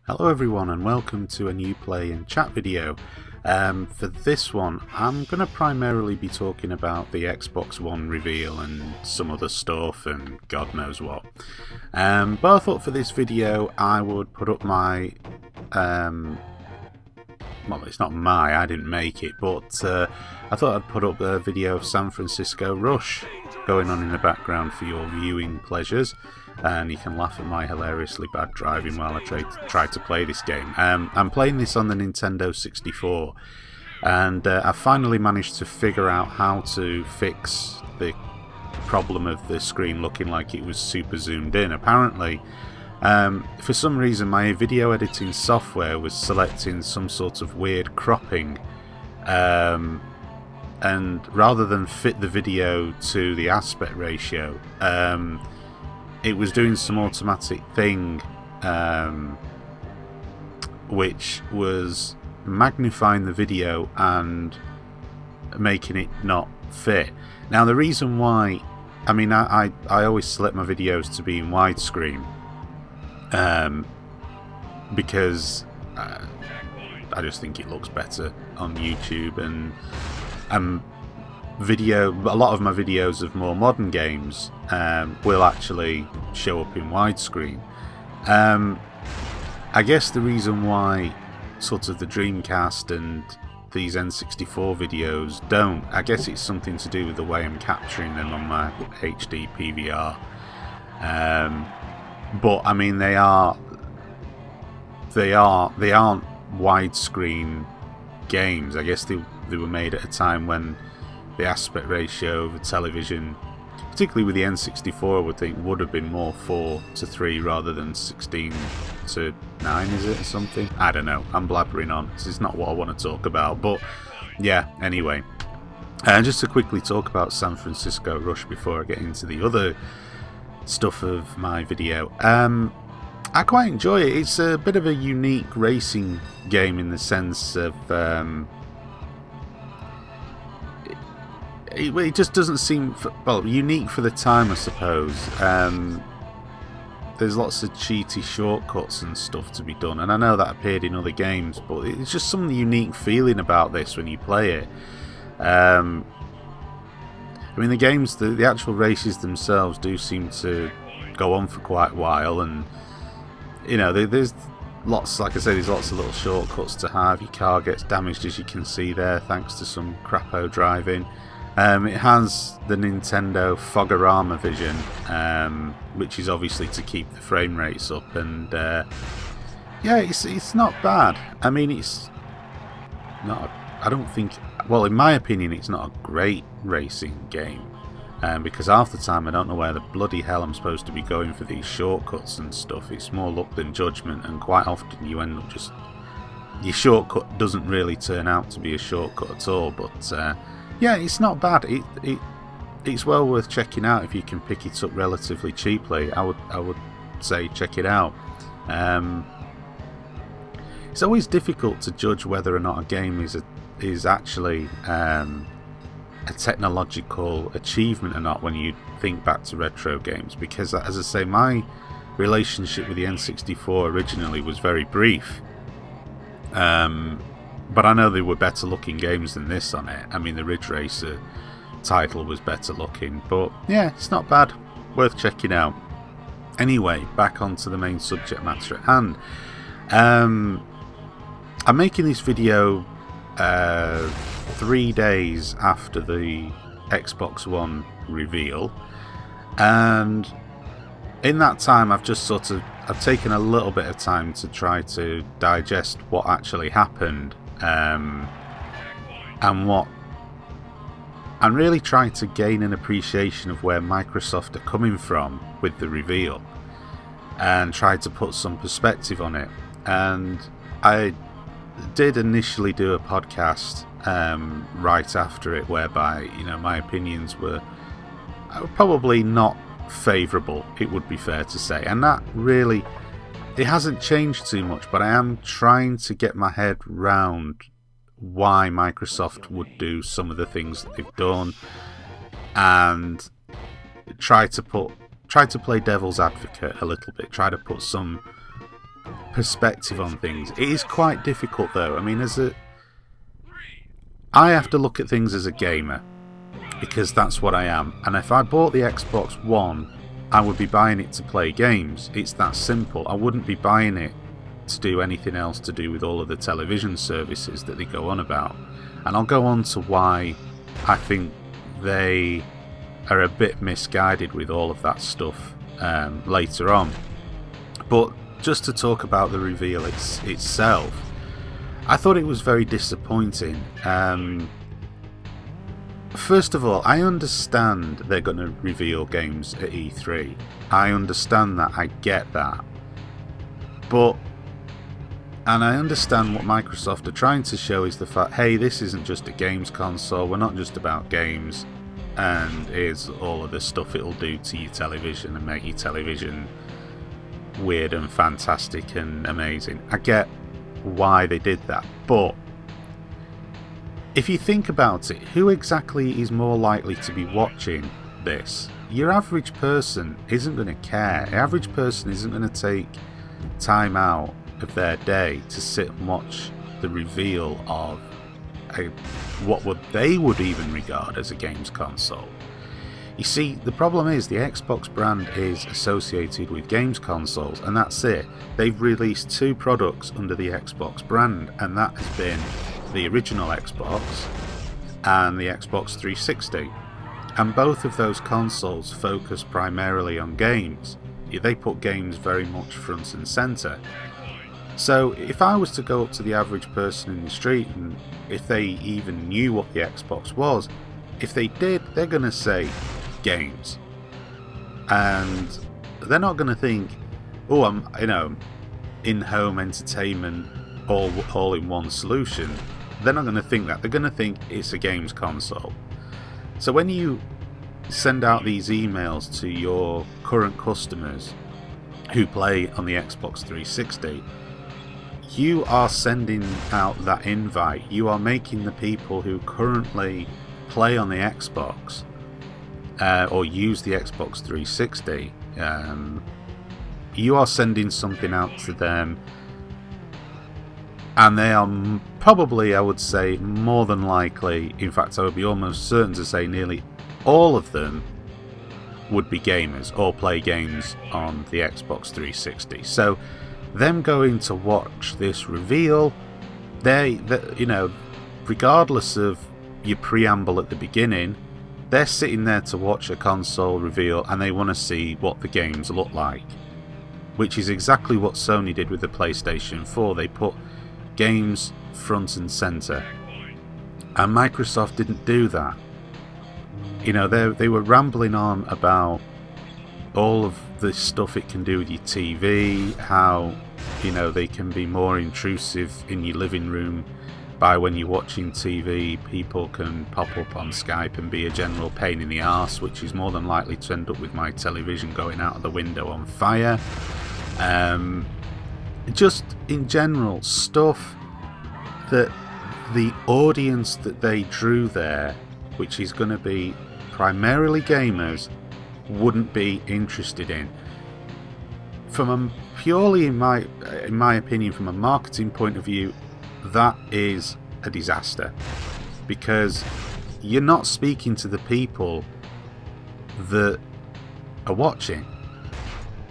Hello everyone and welcome to a new play and chat video. For this one I'm going to primarily be talking about the Xbox One reveal and some other stuff and God knows what. But I thought for this video I would put up my, well, it's not I didn't make it, but I thought I'd put up a video of San Francisco Rush going on in the background for your viewing pleasures. And you can laugh at my hilariously bad driving while I try to play this game. I'm playing this on the Nintendo 64, and I finally managed to figure out how to fix the problem of the screen looking like it was super zoomed in. Apparently, for some reason my video editing software was selecting some sort of weird cropping, and rather than fit the video to the aspect ratio, it was doing some automatic thing which was magnifying the video and making it not fit. Now the reason why, I always select my videos to be in widescreen because I just think it looks better on YouTube, and a lot of my videos of more modern games will actually show up in widescreen. I guess the reason why sort of the Dreamcast and these N64 videos don't, I guess it's something to do with the way I'm capturing them on my HD PVR. But I mean they aren't widescreen games. I guess they were made at a time when the aspect ratio of a television, particularly with the N64, I would think would have been more 4:3 rather than 16:9, is it, or something? I don't know, I'm blabbering on, this is not what I want to talk about, but yeah, anyway. Just to quickly talk about San Francisco Rush before I get into the other stuff of my video. I quite enjoy it. It's a bit of a unique racing game in the sense of it just doesn't seem, well, unique for the time, I suppose. There's lots of cheaty shortcuts and stuff to be done, and I know that appeared in other games, but it's just some unique feeling about this when you play it. I mean, the games, the actual races themselves do seem to go on for quite a while, and you know, there's lots, like I say, there's lots of little shortcuts to have. Your car gets damaged, as you can see there, thanks to some crapo driving. It has the Nintendo Fogorama vision, which is obviously to keep the frame rates up, and yeah, it's not bad. I mean, it's not, I don't think, well, in my opinion, it's not a great racing game, because half the time I don't know where the bloody hell I'm supposed to be going for these shortcuts and stuff. It's more luck than judgment, and quite often you end up just, your shortcut doesn't really turn out to be a shortcut at all, but yeah, it's not bad. It's well worth checking out if you can pick it up relatively cheaply. I would say check it out. It's always difficult to judge whether or not a game is actually a technological achievement or not when you think back to retro games, because, as I say, my relationship with the N64 originally was very brief. But I know they were better looking games than this on it. I mean, the Ridge Racer title was better looking, but yeah, it's not bad. Worth checking out. Anyway, back onto the main subject matter at hand. I'm making this video 3 days after the Xbox One reveal, and in that time I've taken a little bit of time to try to digest what actually happened. And really trying to gain an appreciation of where Microsoft are coming from with the reveal, and try to put some perspective on it. And I did initially do a podcast right after it, whereby, you know, my opinions were probably not favourable, it would be fair to say, and that really, it hasn't changed too much, but I am trying to get my head round why Microsoft would do some of the things that they've done, and try to play devil's advocate a little bit, try to put some perspective on things. It is quite difficult though. I mean, I have to look at things as a gamer, because that's what I am. And if I bought the Xbox One, I would be buying it to play games. It's that simple. I wouldn't be buying it to do anything else to do with all of the television services that they go on about. And I'll go on to why I think they are a bit misguided with all of that stuff later on. But just to talk about the reveal itself, I thought it was very disappointing. First of all, I understand they're going to reveal games at E3. I understand that, I get that. And I understand what Microsoft are trying to show is the fact, hey, this isn't just a games console, we're not just about games, and here's all of the stuff it'll do to your television and make your television weird and fantastic and amazing. I get why they did that, but if you think about it, who exactly is more likely to be watching this? Your average person isn't going to care. The average person isn't going to take time out of their day to sit and watch the reveal of what they would even regard as a games console. You see, the problem is the Xbox brand is associated with games consoles, and that's it. They've released 2 products under the Xbox brand, and that has been the original Xbox and the Xbox 360. And both of those consoles focus primarily on games. They put games very much front and centre. So if I was to go up to the average person in the street, and if they even knew what the Xbox was, if they did, they're going to say games. And they're not going to think, oh, I'm, in-home entertainment, all in one solution. They're not going to think that. They're going to think it's a games console. So when you send out these emails to your current customers who play on the Xbox 360, you are sending out that invite. You are making the people who currently play on the Xbox or use the Xbox 360, you are sending something out to them, and they are probably, I would say, more than likely, in fact I would be almost certain to say nearly all of them would be gamers or play games on the Xbox 360. So them going to watch this reveal, they regardless of your preamble at the beginning, they're sitting there to watch a console reveal and they want to see what the games look like, which is exactly what Sony did with the PlayStation 4. They put games front and centre, and Microsoft didn't do that. They were rambling on about all of the stuff it can do with your TV, how they can be more intrusive in your living room by when you're watching TV. People can pop up on Skype and be a general pain in the arse, which is more than likely to end up with my television going out of the window on fire. Just in general, stuff that the audience that they drew there, which is going to be primarily gamers, wouldn't be interested in. Purely in my opinion, from a marketing point of view, that is a disaster, because you're not speaking to the people that are watching.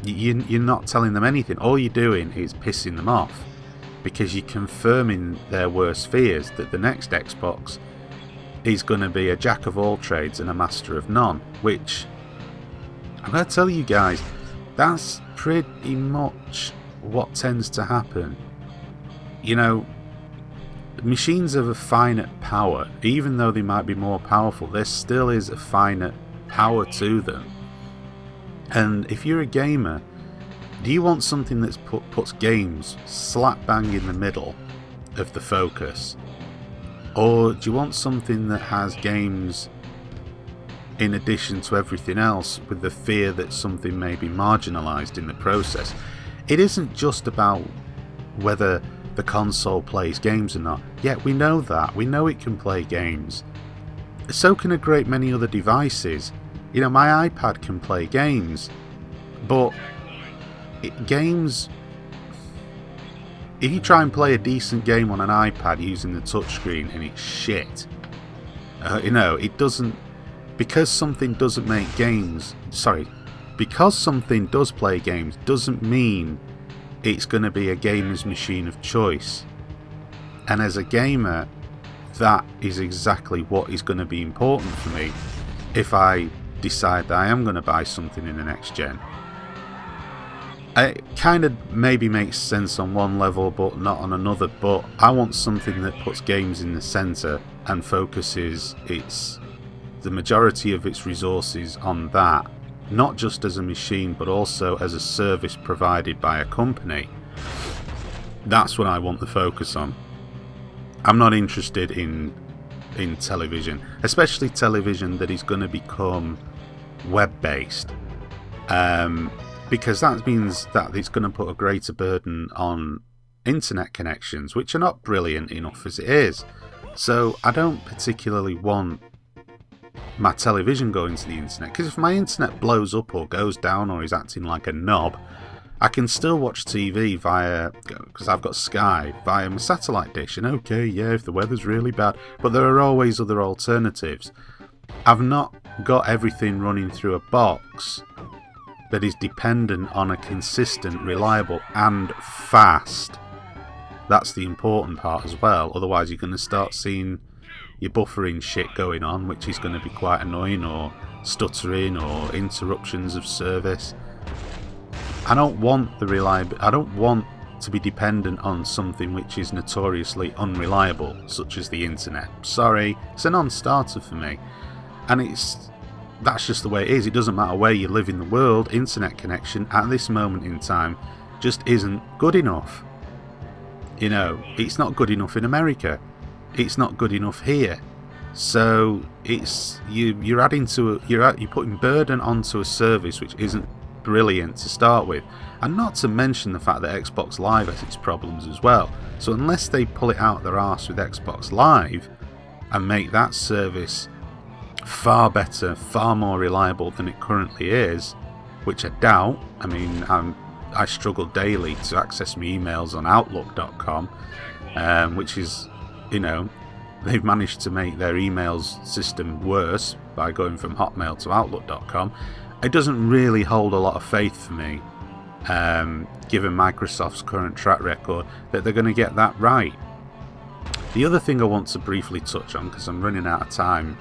You're not telling them anything. All you're doing is pissing them off, because you're confirming their worst fears that the next Xbox is going to be a jack of all trades and a master of none, which I'm going to tell you guys, that's pretty much what tends to happen. Machines of a finite power, even though they might be more powerful, there still is a finite power to them. And if you're a gamer, do you want something that's puts games slap bang in the middle of the focus? Or do you want something that has games in addition to everything else, with the fear that something may be marginalised in the process? It isn't just about whether the console plays games or not. Yeah, we know that. We know it can play games. So can a great many other devices. My iPad can play games, but games if you try and play a decent game on an iPad using the touchscreen and it's shit, you know, it doesn't, because something doesn't make games, sorry, because something does play games doesn't mean it's going to be a gamer's machine of choice. And as a gamer, that is exactly what is going to be important for me if I decide that I am going to buy something in the next gen. It kind of maybe makes sense on one level but not on another, but I want something that puts games in the centre and focuses the majority of its resources on that, not just as a machine but also as a service provided by a company. That's what I want the focus on. I'm not interested in television, especially television that is going to become web-based. Because that means that it's going to put a greater burden on internet connections, which are not brilliant enough as it is. So I don't particularly want my television going to the internet, because if my internet blows up or goes down or is acting like a knob, I can still watch TV via, because I've got Sky, via my satellite dish, and okay, yeah, if the weather's really bad, but there are always other alternatives. I've not got everything running through a box that is dependent on a consistent, reliable and fast. That's the important part as well, otherwise you're going to start seeing your buffering shit going on, which is going to be quite annoying, or stuttering or interruptions of service. I don't want to be dependent on something which is notoriously unreliable, such as the internet. Sorry, it's a non-starter for me. And that's just the way it is. It doesn't matter where you live in the world, internet connection at this moment in time just isn't good enough. You know, it's not good enough in America. It's not good enough here. So you're putting burden onto a service which isn't brilliant to start with, and not to mention the fact that Xbox Live has its problems as well. So unless they pull it out their arse with Xbox Live and make that service far better, far more reliable than it currently is, which I doubt. I mean, I struggle daily to access my emails on Outlook.com, which is, you know, they've managed to make their emails system worse by going from Hotmail to Outlook.com. It doesn't really hold a lot of faith for me, given Microsoft's current track record, that they're going to get that right. The other thing I want to briefly touch on, because I'm running out of time,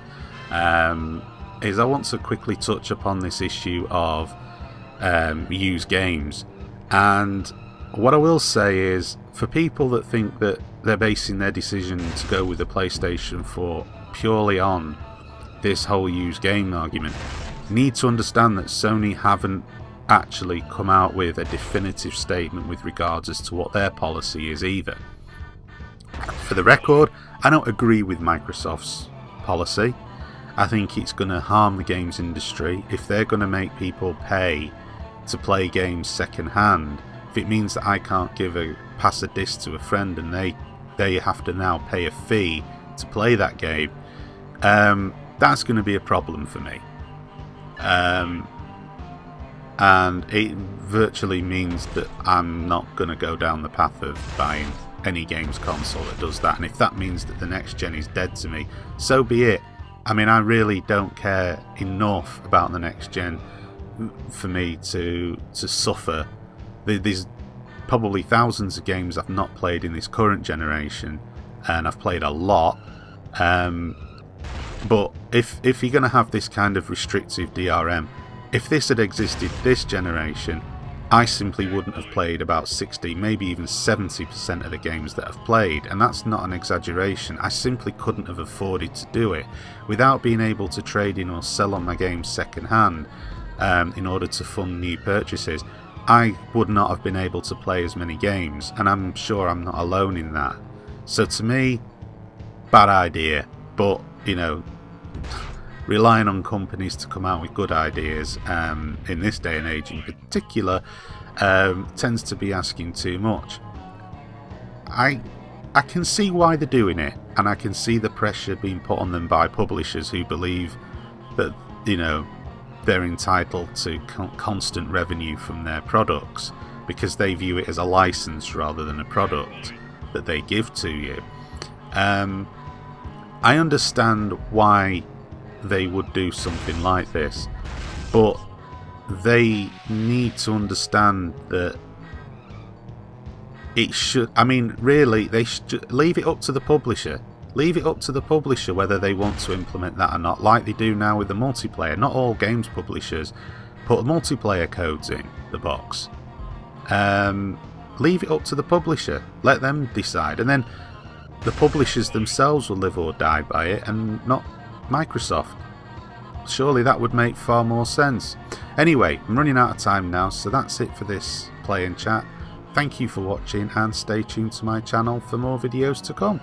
is I want to quickly touch upon this issue of used games. And what I will say is, for people that think that they're basing their decision to go with the PlayStation 4 purely on this whole used game argument, need to understand that Sony haven't actually come out with a definitive statement with regards as to what their policy is either. For the record, I don't agree with Microsoft's policy. I think it's going to harm the games industry if they're going to make people pay to play games second hand. If it means that I can't pass a disc to a friend and they have to now pay a fee to play that game, that's going to be a problem for me. And it virtually means that I'm not going to go down the path of buying any games console that does that. And if that means that the next gen is dead to me, so be it. I mean, I really don't care enough about the next gen for me to suffer. There's probably thousands of games I've not played in this current generation, and I've played a lot. But if you're going to have this kind of restrictive DRM, if this had existed this generation, I simply wouldn't have played about 60, maybe even 70% of the games that I've played, and that's not an exaggeration. I simply couldn't have afforded to do it without being able to trade in or sell on my games second hand in order to fund new purchases. I would not have been able to play as many games, and I'm sure I'm not alone in that. So to me, bad idea, but you know, relying on companies to come out with good ideas in this day and age in particular tends to be asking too much. I can see why they're doing it, and I can see the pressure being put on them by publishers who believe that, you know, they're entitled to constant revenue from their products because they view it as a license rather than a product that they give to you. I understand why they would do something like this, but they need to understand that it should, I mean, really, they should leave it up to the publisher. Leave it up to the publisher whether they want to implement that or not, like they do now with the multiplayer. Not all games publishers put multiplayer codes in the box. Leave it up to the publisher. Let them decide, and then the publishers themselves will live or die by it, and not Microsoft. Surely that would make far more sense. Anyway, I'm running out of time now, so that's it for this play and chat. Thank you for watching, and stay tuned to my channel for more videos to come.